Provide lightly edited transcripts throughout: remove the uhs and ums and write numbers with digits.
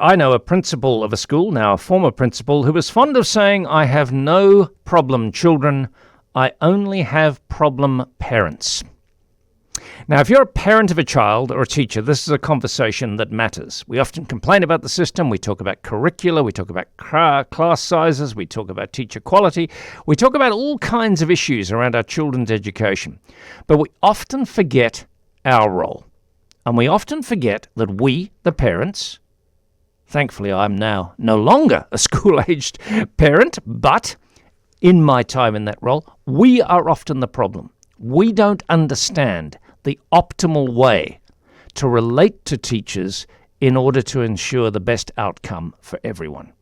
I know a principal of a school, now a former principal, who was fond of saying, "I have no problem children, I only have problem parents." Now, if you're a parent of a child or a teacher, this is a conversation that matters. We often complain about the system. We talk about curricula. We talk about class sizes. We talk about teacher quality. We talk about all kinds of issues around our children's education. But we often forget our role. And we often forget that we, the parents, thankfully I'm now no longer a school-aged parent, but in my time in that role, we are often the problem. We don't understand the optimal way to relate to teachers in order to ensure the best outcome for everyone.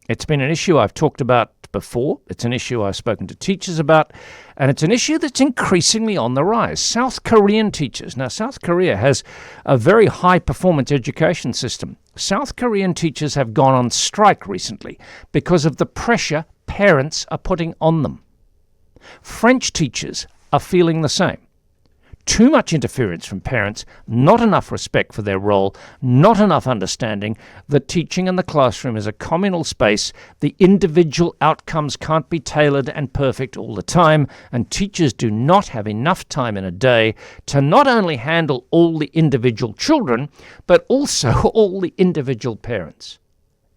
It's been an issue I've talked about before. It's an issue I've spoken to teachers about, and it's an issue that's increasingly on the rise. South Korean teachers. Now, South Korea has a very high-performance education system. South Korean teachers have gone on strike recently because of the pressure parents are putting on them. French teachers are feeling the same. Too much interference from parents, not enough respect for their role, not enough understanding that teaching in the classroom is a communal space. The individual outcomes can't be tailored and perfect all the time, and teachers do not have enough time in a day to not only handle all the individual children, but also all the individual parents.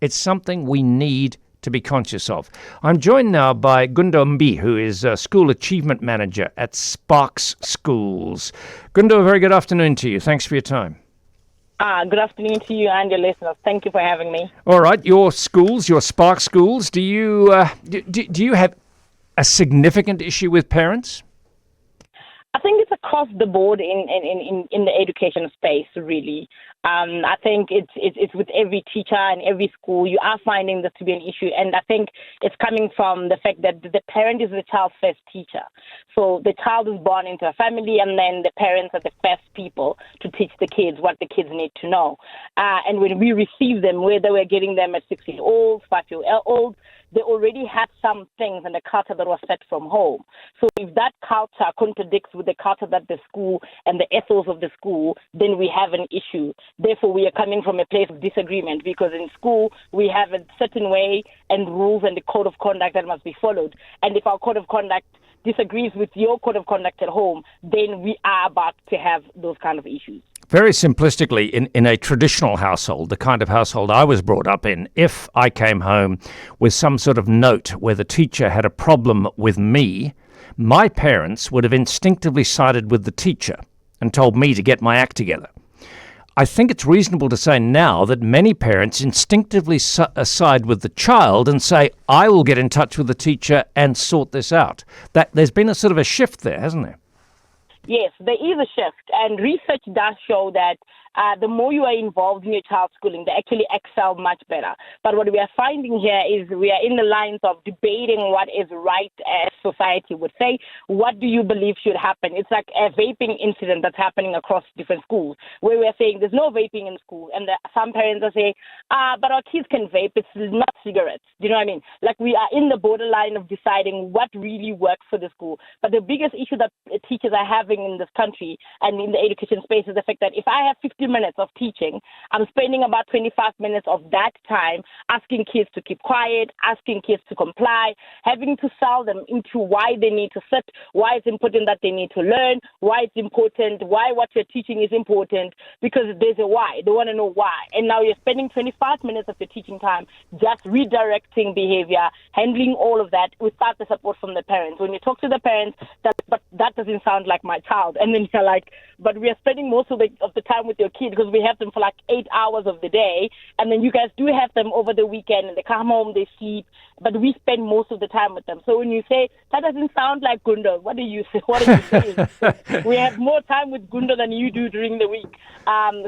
It's something we need to be conscious of. I'm joined now by Gundo Mmbi, who is a School Achievement Manager at Sparks Schools. Gundo, a very good afternoon to you. Thanks for your time. Good afternoon to you and your listeners. Thank you for having me. All right, your schools, your Sparks Schools, do you have a significant issue with parents? I think it's across the board in the education space, really. I think it's with every teacher and every school. You are finding this to be an issue, and I think it's coming from the fact that the parent is the child's first teacher. So the child is born into a family, and then the parents are the first people to teach the kids what the kids need to know. And when we receive them, whether we're getting them at 6-year-olds, 5-year-olds, they already had some things in the culture that was set from home. So if that culture contradicts with the culture that the school and the ethos of the school, then we have an issue. Therefore, we are coming from a place of disagreement, because in school we have a certain way and rules and the code of conduct that must be followed. And if our code of conduct disagrees with your code of conduct at home, then we are about to have those kind of issues. Very simplistically, in a traditional household, the kind of household I was brought up in, if I came home with some sort of note where the teacher had a problem with me, my parents would have instinctively sided with the teacher and told me to get my act together. I think it's reasonable to say now that many parents instinctively side with the child and say, I will get in touch with the teacher and sort this out. That there's been a sort of a shift there, hasn't there? Yes, there is a shift, and research does show that the more you are involved in your child's schooling, they actually excel much better. But what we are finding here is we are in the lines of debating what is right, as society would say. What do you believe should happen? It's like a vaping incident that's happening across different schools, where we are saying there's no vaping in school, and some parents are saying, but our kids can vape, it's not cigarettes. Do you know what I mean? Like, we are in the borderline of deciding what really works for the school. But the biggest issue that teachers are having in this country and in the education space is the fact that if I have 50 minutes of teaching, I'm spending about 25 minutes of that time asking kids to keep quiet, asking kids to comply, having to sell them into why they need to sit, why it's important that they need to learn, why it's important, why what you're teaching is important, because there's a why. They want to know why. And now you're spending 25 minutes of your teaching time just redirecting behavior, handling all of that without the support from the parents. When you talk to the parents, but that doesn't sound like my child. And then you're like, but we are spending most of the time with your kid because we have them for like 8 hours of the day. And then you guys do have them over the weekend and they come home, they sleep, but we spend most of the time with them. So when you say, that doesn't sound like Gundo, what are you saying? We have more time with Gundo than you do during the week.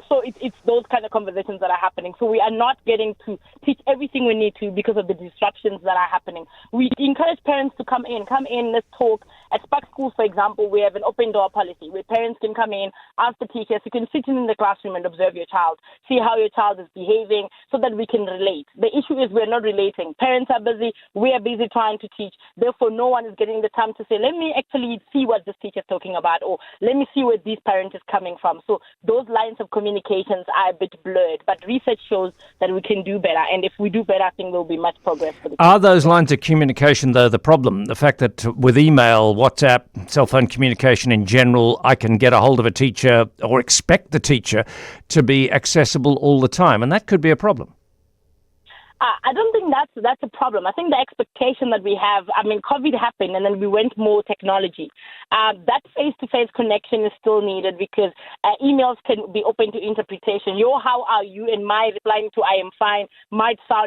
So it's those kind of conversations that are happening. So we are not getting to teach everything we need to because of the disruptions that are happening. We encourage parents to come in, let's talk. At Spark Schools, for example, we have an open door policy where parents can come in, ask the teachers, you can sit in the class classroom and observe your child, see how your child is behaving so that we can relate. The issue is we're not relating. Parents are busy. We are busy trying to teach. Therefore, no one is getting the time to say, let me actually see what this teacher is talking about, or let me see where this parent is coming from. So those lines of communications are a bit blurred, but research shows that we can do better. And if we do better, I think there will be much progress for the Are those lines of communication, though, the problem? The fact that with email, WhatsApp, cell phone communication in general, I can get a hold of a teacher or expect the teacher to be accessible all the time, and that could be a problem. I don't think that's a problem. I think the expectation that we have, COVID happened and then we went more technology. That face-to-face connection is still needed because emails can be open to interpretation. How are you? And my replying to I am fine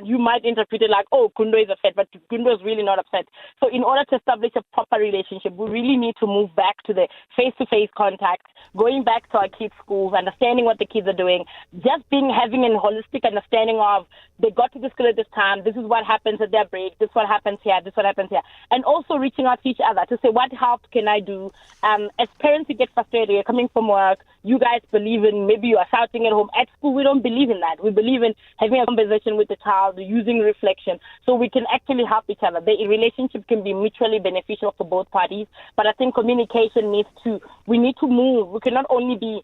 you might interpret it like, oh, Gundo is upset, but Gundo is really not upset. So in order to establish a proper relationship, we really need to move back to the face-to-face contact, going back to our kids' schools, understanding what the kids are doing, just having a holistic understanding of they got to the school at this time, this is what happens at their break, this is what happens here, this is what happens here. And also reaching out to each other to say, what help can I do? As parents, you get frustrated, you're coming from work, you guys believe in, maybe you are shouting at home. At school, we don't believe in that. We believe in having a conversation with the child, using reflection, so we can actually help each other. The relationship can be mutually beneficial for both parties, but I think communication we need to move. We cannot only be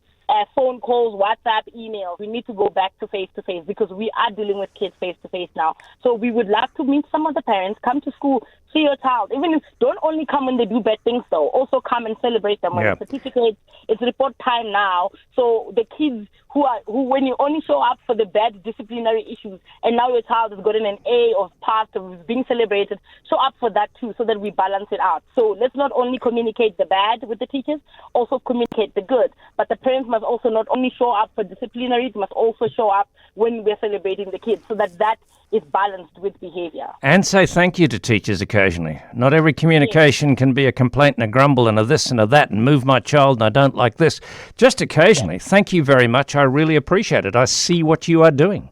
phone calls, WhatsApp, emails. We need to go back to face-to-face because we are dealing with kids face-to-face now. So we would love to meet some of the parents, come to school, see your child. Even if don't only come when they do bad things, though. Also come and celebrate them. When certificates, it's report time now. So the kids who when you only show up for the bad disciplinary issues and now your child has gotten an A or passed or is being celebrated, show up for that too so that we balance it out. So let's not only communicate the bad with the teachers, also communicate the good. But the parents must also not only show up for disciplinary, must also show up when we're celebrating the kids so that is balanced with behavior. And say thank you to teachers occasionally. Not every communication can be a complaint and a grumble and a this and a that and move my child and I don't like this. Just occasionally. Thank you very much. I really appreciate it. I see what you are doing.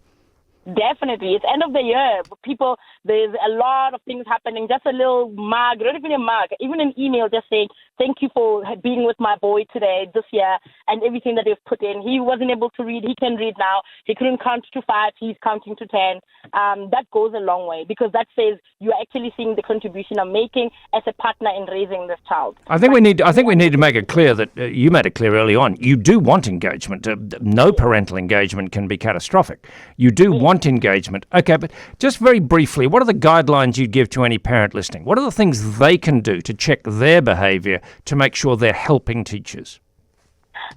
Definitely. It's end of the year. People, there's a lot of things happening. Just a little mug, not even a mug, even an email just saying, thank you for being with my boy today, this year, and everything that they've put in. He wasn't able to read. He can read now. He couldn't count to 5. He's counting to 10. That goes a long way because that says you're actually seeing the contribution I'm making as a partner in raising this child. I think we need to make it clear that you made it clear early on. You do want engagement. No parental engagement can be catastrophic. You do want engagement. Okay, but just very briefly, what are the guidelines you'd give to any parent listening? What are the things they can do to check their behavior to make sure they're helping teachers?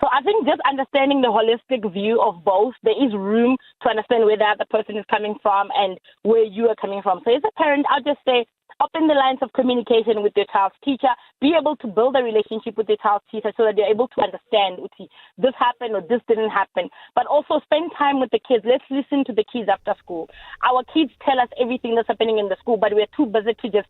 So I think just understanding the holistic view of both, there is room to understand where the other person is coming from and where you are coming from. So as a parent, I'll just say, open the lines of communication with your child's teacher, be able to build a relationship with your child's teacher so that you're able to understand, this happened or this didn't happen. But also spend time with the kids. Let's listen to the kids after school. Our kids tell us everything that's happening in the school, but we're too busy to just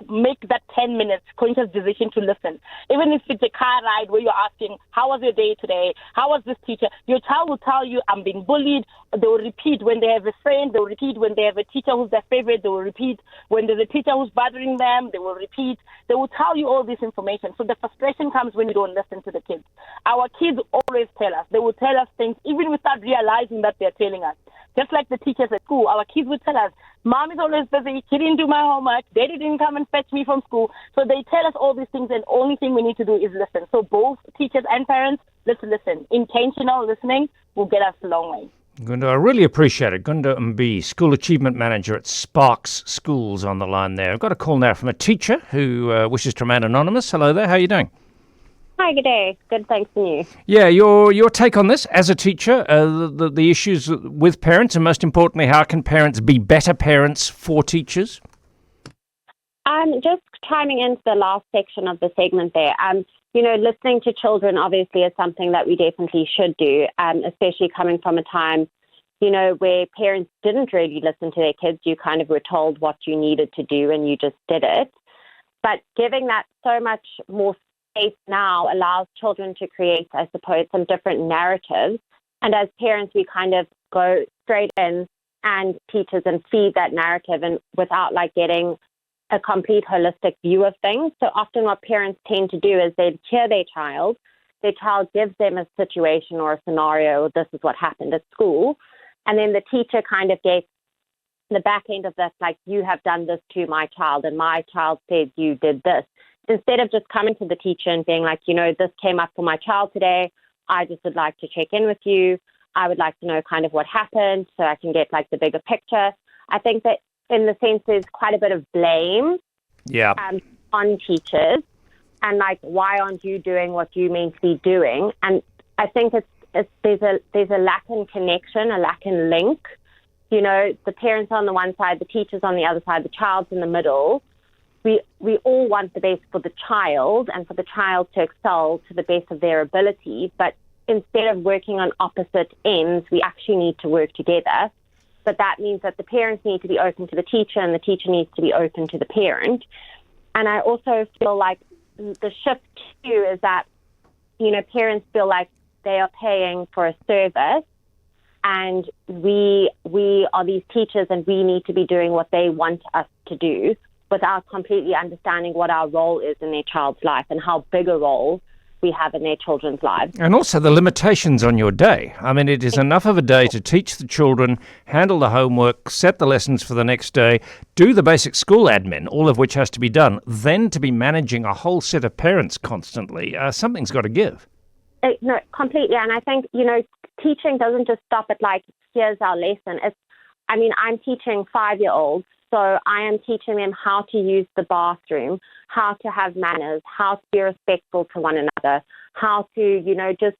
make that 10 minutes conscious decision to listen. Even if it's a car ride where you're asking, how was your day today? How was this teacher? Your child will tell you, I'm being bullied. They will repeat when they have a friend. They will repeat when they have a teacher who's their favorite. They will repeat when there's a teacher who's bothering them. They will repeat. They will tell you all this information. So the frustration comes when you don't listen to the kids. Our kids always tell us. They will tell us things even without realizing that they're telling us. Just like the teachers at school, our kids would tell us, Mom is always busy. She didn't do my homework. Daddy didn't come and fetch me from school. So they tell us all these things, and the only thing we need to do is listen. So both teachers and parents, let's listen. Intentional listening will get us a long way. Gundo, I really appreciate it. Gundo Mmbi, School Achievement Manager at Sparks Schools on the line there. I've got a call now from a teacher who wishes to remain anonymous. Hello there, how are you doing? Hi, good day. Good, thanks, and you? Yeah, your take on this as a teacher, the issues with parents, and most importantly, how can parents be better parents for teachers? Just chiming into the last section of the segment there. Listening to children obviously is something that we definitely should do, especially coming from a time, where parents didn't really listen to their kids. You kind of were told what you needed to do and you just did it. But giving that so much more space now allows children to create, I suppose, some different narratives. And as parents, we kind of go straight in and teachers and feed that narrative and without getting a complete holistic view of things. So often what parents tend to do is they hear their child, their child gives them a situation or a scenario, or this is what happened at school, and then the teacher kind of gets the back end of that, like, you have done this to my child, and my child said you did this. Instead of just coming to the teacher and being like, this came up for my child today, I just would like to check in with you. I would like to know kind of what happened so I can get like the bigger picture. I think that in the sense there's quite a bit of blame on teachers, and like, why aren't you doing what you meant to be doing? And I think there's a lack in connection, a lack in link. The parents on the one side, the teachers on the other side, the child's in the middle. We all want the best for the child and for the child to excel to the best of their ability. But instead of working on opposite ends, we actually need to work together. But that means that the parents need to be open to the teacher and the teacher needs to be open to the parent. And I also feel like the shift too is that, parents feel like they are paying for a service, and we are these teachers and we need to be doing what they want us to do, without completely understanding what our role is in their child's life and how big a role we have in their children's lives. And also the limitations on your day. I mean, it is enough of a day to teach the children, handle the homework, set the lessons for the next day, do the basic school admin, all of which has to be done, then to be managing a whole set of parents constantly. Something's got to give. No, completely. And I think, teaching doesn't just stop at like, here's our lesson. I'm teaching 5-year-olds. So I am teaching them how to use the bathroom, how to have manners, how to be respectful to one another, how to, just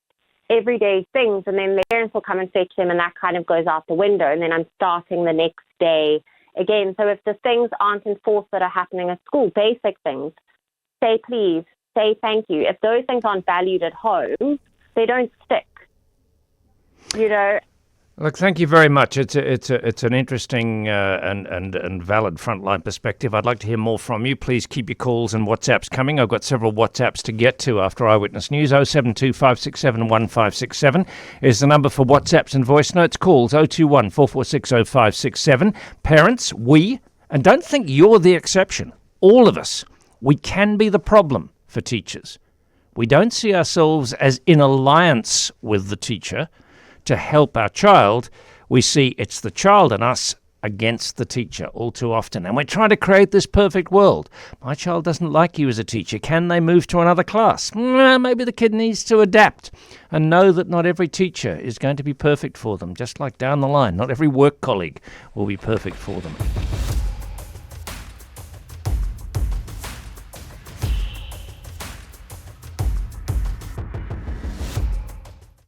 everyday things. And then the parents will come and fetch them, and that kind of goes out the window. And then I'm starting the next day again. So if the things aren't enforced that are happening at school, basic things, say please, say thank you. If those things aren't valued at home, they don't stick. Look, thank you very much. It's an interesting and valid frontline perspective. I'd like to hear more from you. Please keep your calls and WhatsApps coming. I've got several WhatsApps to get to after Eyewitness News. 072 567 1567 is the number for WhatsApps and voice notes. Calls 021 446 0567. Parents, and don't think you're the exception. All of us, we can be the problem for teachers. We don't see ourselves as in alliance with the teacher to help our child. We see it's the child and us against the teacher all too often. And we're trying to create this perfect world. My child doesn't like you as a teacher. Can they move to another class? Maybe the kid needs to adapt and know that not every teacher is going to be perfect for them. Just like down the line, not every work colleague will be perfect for them.